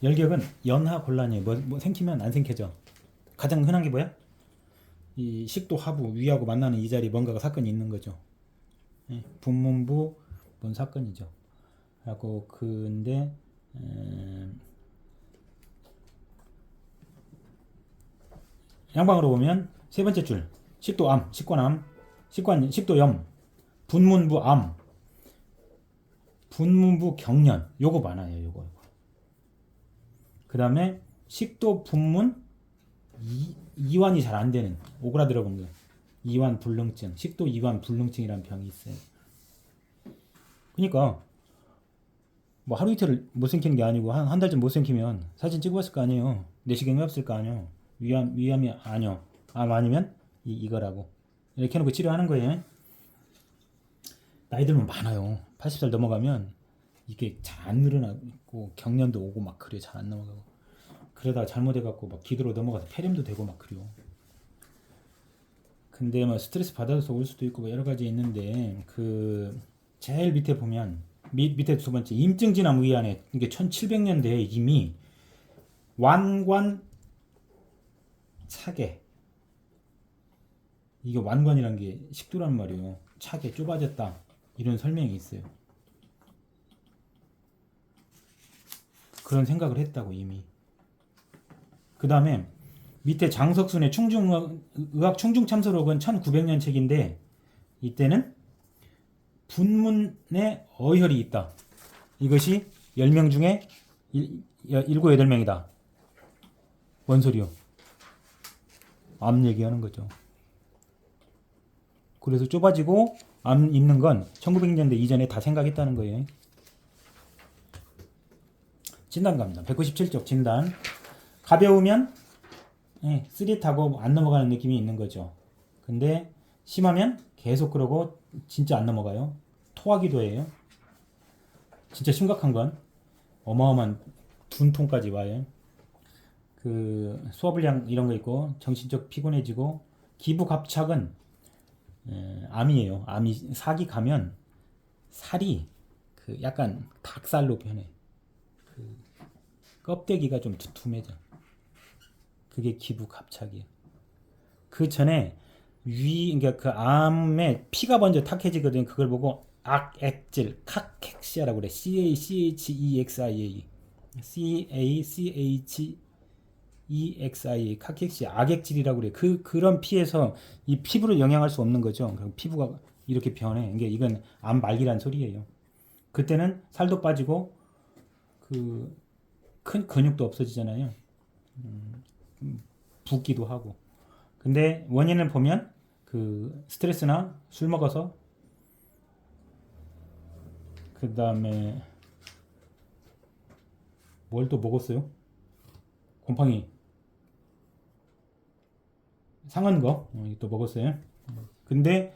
열격은 연하곤란이에요. 뭐 생기면 안 생겨져. 가장 흔한 게 뭐야? 이 식도 하부 위하고 만나는 이 자리 뭔가가 사건이 있는 거죠. 예, 분문부 뭔 사건이죠. 하고 근데 양방으로 보면 세 번째 줄 식도암, 식관암, 식도염, 분문부암, 분문부 경련 요거 많아요. 요거. 그 다음에 식도 분문 이완이 잘 안 되는 오그라들어 본 거. 이완 불능증, 식도 이완 불능증이라는 병이 있어요. 그러니까 뭐 하루 이틀 못 생기는 게 아니고 한 달쯤 못 생기면 사진 찍어봤을 거 아니에요. 내시경이 없을 거 아니에요. 위암이 아니요. 아니면 이거라고 이렇게 해놓고 치료하는 거예요. 나이 들면 많아요. 80살 넘어가면 이게 잘 안 늘어나고 경련도 오고 막 그래요. 잘 안 넘어가고 그러다가 잘못해갖고 막 기도로 넘어가서 폐렴도 되고 막 그래요. 근데 뭐 스트레스 받아서 올 수도 있고 뭐 여러 가지 있는데 그 제일 밑에 보면 밑에 두 번째 임증진암 의안에 이게 1700년대에 이미 완관 차계 이게 완관이란 게 식도란 말이에요. 차계 좁아졌다 이런 설명이 있어요. 그런 생각을 했다고 이미. 그 다음에 밑에 장석순의 의학 충중참서록은 1900년 책인데 이때는 분문에 어혈이 있다. 이것이 10명 중에 7, 8명이다. 뭔 소리요? 암 얘기하는 거죠. 그래서 좁아지고 암 있는 건 1900년대 이전에 다 생각했다는 거예요. 진단 갑니다. 197쪽 진단. 가벼우면 쓰릿하고 안 넘어가는 느낌이 있는 거죠. 근데 심하면 계속 그러고 진짜 안 넘어가요. 토하기도 해요. 진짜 심각한 건 어마어마한 둔통까지 와요. 그 수화불량 이런 거 있고 정신적 피곤해지고 기부 갑착은 암이에요. 암이 사기 가면 살이 그 약간 닭살로 변해. 그 껍데기가 좀 두툼해져. 그게 기부 갑착이에요. 그 전에 그러니까 그 암에 피가 먼저 탁해지거든. 그걸 보고 악액질, 카캑시아라고 그래. CACHEXIA, CACHEXIA, 카캑시아, 악액질이라고 그래. 그런 피에서 이 피부를 영향할 수 없는 거죠. 피부가 이렇게 변해. 그러니까 이건 암 말기란 소리예요. 그때는 살도 빠지고 그 큰 근육도 없어지잖아요. 붓기도 하고. 근데 원인을 보면 그 스트레스나 술 먹어서 그 다음에 뭘 또 먹었어요? 곰팡이 상한 거 또 먹었어요. 근데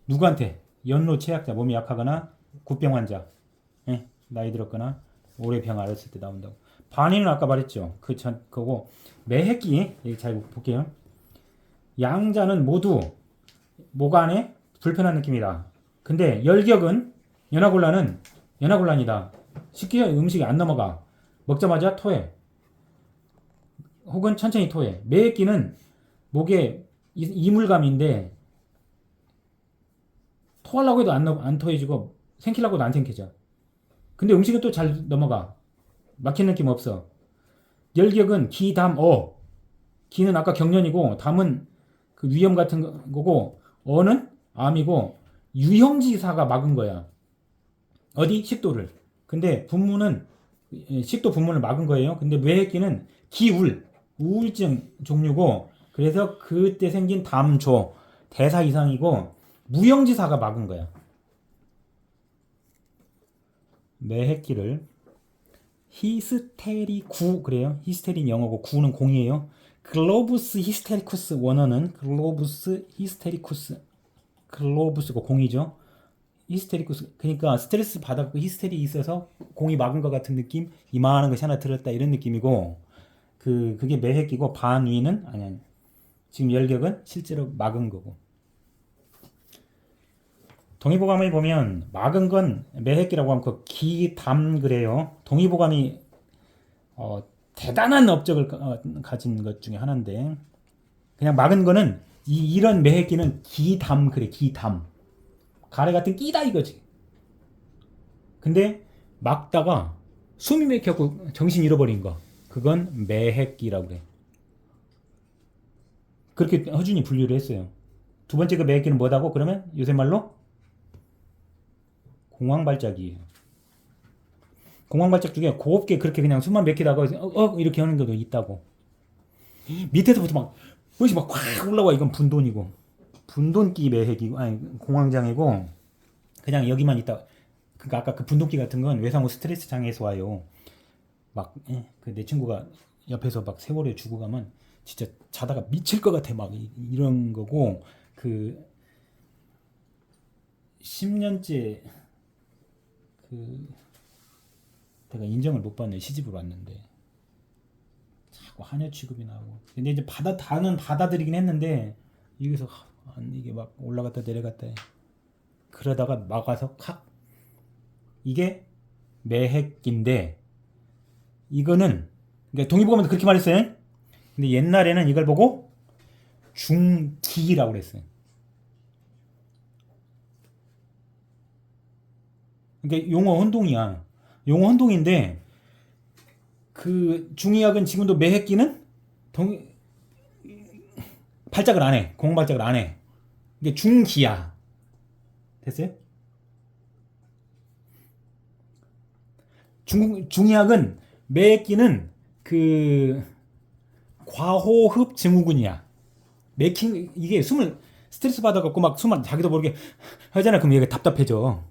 누구한테? 연로 체약자, 몸이 약하거나 굿병 환자, 나이 들었거나 오래 병 앓았을 때 나온다고. 반인은 아까 말했죠. 그거고 매핵기 잘 볼게요. 양자는 모두 목 안에 불편한 느낌이다. 근데 연하곤란이다. 쉽게 음식이 안 넘어가. 먹자마자 토해. 혹은 천천히 토해. 매핵기는 목에 이물감인데 토하려고 해도 안 토해지고 생기려고 해도 안 생기죠. 근데 음식은 또 잘 넘어가. 막힌 느낌 없어. 열격은 기, 담, 어. 기는 아까 경련이고 담은 그 위염 같은 거고 어는 암이고 유형지사가 막은 거야. 어디? 식도를. 근데 분문은 식도 분문을 막은 거예요. 근데 뇌핵기는 우울증 종류고 그래서 그때 생긴 담조 대사 이상이고 무형지사가 막은 거야. 뇌핵기를 히스테리구 그래요. 히스테린 영어고 구는 공이에요. 글로부스 히스테리쿠스 원어는 글로부스 히스테리쿠스 글로부스고 공이죠. 히스테리쿠스 그러니까 스트레스 받았고 히스테리 있어서 공이 막은 것 같은 느낌 이만한 것이 하나 들었다 이런 느낌이고 그게 매핵기고 반위는 아니 지금 열격은 실제로 막은 거고 동의보감을 보면 막은 건 매핵기라고 하면 그 기담 그래요. 동의보감이 대단한 업적을 가진 것 중에 하나인데 그냥 막은 거는 이런 매핵기는 기담 그래 기담 가래 같은 끼다 이거지. 근데 막다가 숨이 막혀갖고 정신 잃어버린 거 그건 매핵기라고 그래. 그렇게 허준이 분류를 했어요. 두 번째 그 매핵기는 뭐다고? 그러면 요새 말로 공황발작이에요. 공황발작 중에 곱게 그렇게 그냥 숨만 막히다가 이렇게 하는 것도 있다고. 밑에서부터 막 뭐지 막확 올라와. 이건 분돈이고 분돈기 매핵이고 아니 공황장애고 그냥 여기만 있다. 그러니까 아까 그 분돈기 같은 건 외상후 스트레스 장애에서 와요. 막 그 내 친구가 옆에서 막 세월에 죽어가면 진짜 자다가 미칠 것 같아 막 이런 거고 그 10년째 그 내가 인정을 못 받네. 시집을 왔는데 자꾸 한여 취급이 나오고 근데 이제 다는 받아들이긴 했는데 여기서 이게 막 올라갔다 내려갔다 해. 그러다가 막아서 칵 이게 매핵기인데 이거는 그러니까 동의보감에도 그렇게 말했어요. 근데 옛날에는 이걸 보고 중기라고 그랬어요. 그러니까 용어 혼동이야. 용어 혼동인데 그 중의학은 지금도 매핵기는 발작을 안 해. 공발작을 안 해. 이게 중기야. 됐어요? 중의학은 매핵기는 그 과호흡 증후군이야. 맥힌 이게 숨을 스트레스 받아갖고 막 숨을 자기도 모르게 하잖아. 그럼 얘가 답답해져.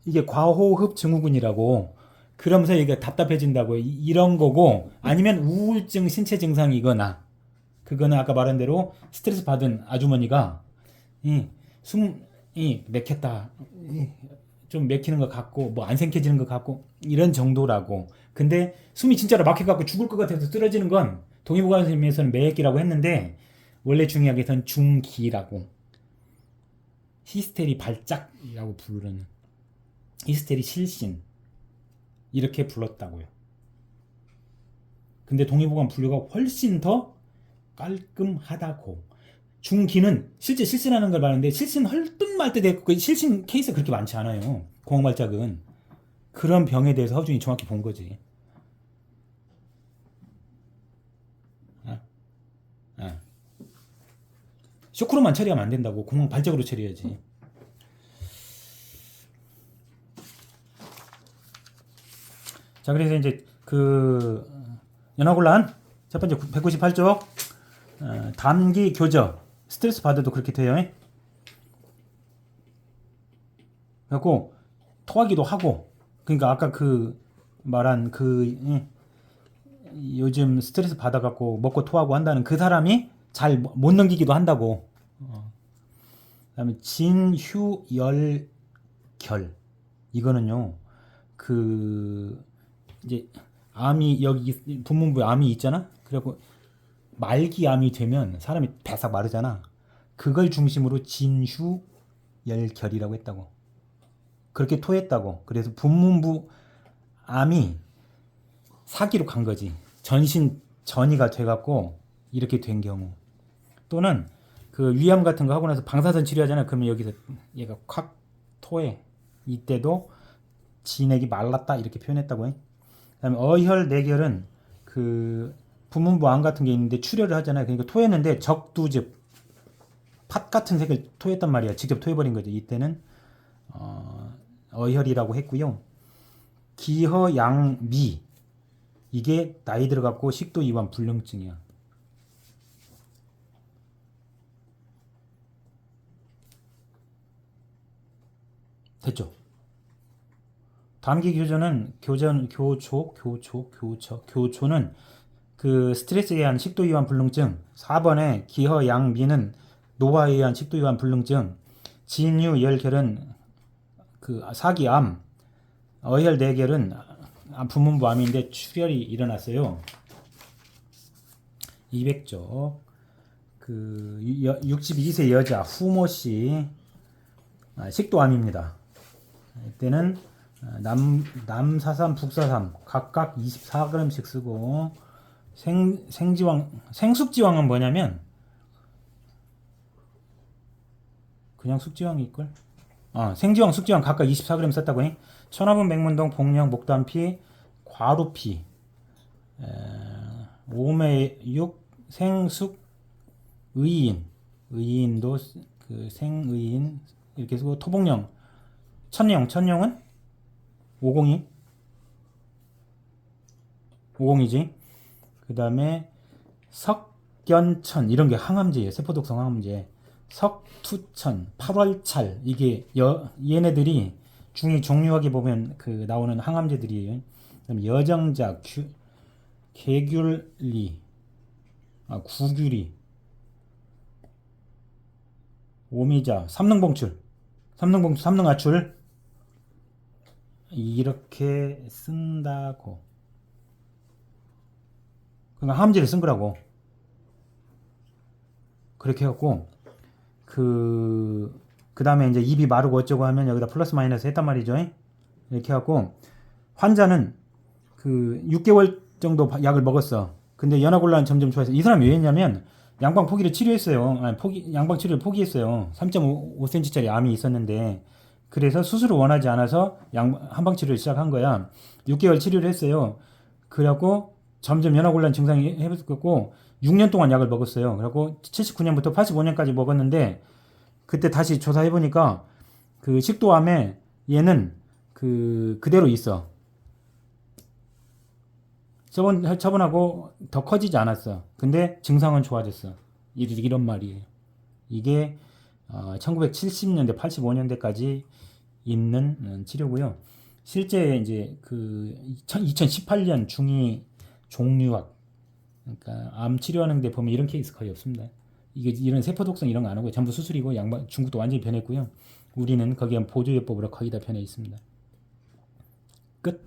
이게 과호흡 증후군이라고. 그러면서 얘가 답답해진다고 이런 거고 아니면 우울증 신체 증상이거나 그거는 아까 말한 대로 스트레스 받은 아주머니가 이 숨이 맥혔다. 좀 맥히는 것 같고 뭐 안 생겨지는 것 같고 이런 정도라고. 근데 숨이 진짜로 막혀갖고 죽을 것 같아서 쓰러지는 건 동의보감에서는 매액기라고 했는데 원래 중의학에서는 중기라고 히스테리 발작이라고 부르는 히스테리 실신 이렇게 불렀다고요. 근데 동의보감 분류가 훨씬 더 깔끔하다고. 중기는 실제 실신하는 걸 말하는데 실신할 듯 말 듯 했고 실신 케이스가 그렇게 많지 않아요. 공황발작은. 그런 병에 대해서 허준이 정확히 본 거지. 쇼크로만 처리하면 안 된다고. 공황발작으로 처리해야지. 자, 그래서 이제 그 연화곤란 첫 번째 198쪽 담기 교저 스트레스 받아도 그렇게 돼요. 그래갖고 토하기도 하고 그러니까 아까 그 말한 그 요즘 스트레스 받아갖고 먹고 토하고 한다는 그 사람이 잘 못 넘기기도 한다고. 그다음에 진휴열결 이거는요 그 이제 암이 여기 분문부에 암이 있잖아. 그래갖고 말기암이 되면 사람이 배싹 마르잖아. 그걸 중심으로 진휴열결이라고 했다고. 그렇게 토했다고. 그래서 분문부 암이 사기로 간 거지. 전신 전이가 돼갖고 이렇게 된 경우. 또는 그 위암 같은 거 하고 나서 방사선 치료하잖아. 그러면 여기서 얘가 콱 토해. 이때도 진액이 말랐다 이렇게 표현했다고 해. 그다음에 어혈 내결은 그 분문부 암 같은 게 있는데 출혈을 하잖아요. 그러니까 토했는데 적두즙 팥 같은 색을 토했단 말이야. 직접 토해버린 거죠. 이때는 어혈이라고 했고요. 기허양미 이게 나이 들어갖고 식도 이완 불능증이야. 됐죠? 담기 교조는 교초는 그 스트레스에 의한 식도 이완 불능증. 4번에 기허양미는 노화에 의한 식도 이완 불능증. 진유열결은 그 사기암. 어혈내결은 분문부 암인데 출혈이 일어났어요. 200쪽 그 62세 여자 후모씨 식도암입니다. 이때는 남사삼, 북사삼 각각 24g씩 쓰고 생숙지왕은 뭐냐면 그냥 숙지왕이 있걸? 생지왕, 숙지왕 각각 24g 썼다고 해. 천화분, 백문동, 복령, 목단피, 과루피, 오매육, 생숙, 의인, 의인도 그 생의인 이렇게 쓰고 토복령, 천령은 502, 502지. 그 다음에 석견천 이런 게 항암제예요. 세포독성 항암제. 석투천, 8월찰 이게 얘네들이 종류하게 보면 그 나오는 항암제들이에요. 그다음 여정자, 개귤리, 구귤이, 오미자, 삼능아출 이렇게 쓴다고. 그러니까 항암제를 쓴 거라고. 그렇게 해갖고 그 다음에 이제 입이 마르고 어쩌고 하면 여기다 플러스 마이너스 했단 말이죠. 이렇게 해갖고 환자는 그 6개월 정도 약을 먹었어. 근데 연화곤란 점점 좋아졌어. 이 사람이 왜 했냐면 양방 포기를 치료했어요. 양방 치료를 포기했어요. 3.5cm짜리 암이 있었는데 그래서 수술을 원하지 않아서 한방 치료를 시작한 거야. 6개월 치료를 했어요. 그래갖고 점점 연화곤란 증상이 해봤고 6년 동안 약을 먹었어요. 그래갖고 79년부터 85년까지 먹었는데 그때 다시 조사해보니까 그 식도암에 얘는 그대로 있어. 처분하고 더 커지지 않았어. 근데 증상은 좋아졌어. 이런 말이에요. 이게 1970년대, 85년대까지 있는 치료고요. 실제 이제 그 2018년 중위 종류학, 그러니까 암 치료하는 데 보면 이런 케이스 거의 없습니다. 이게 이런 세포 독성 이런 거 안 하고 전부 수술이고 중국도 완전히 변했고요. 우리는 거기에 보조요법으로 거의 다 변해 있습니다. 끝.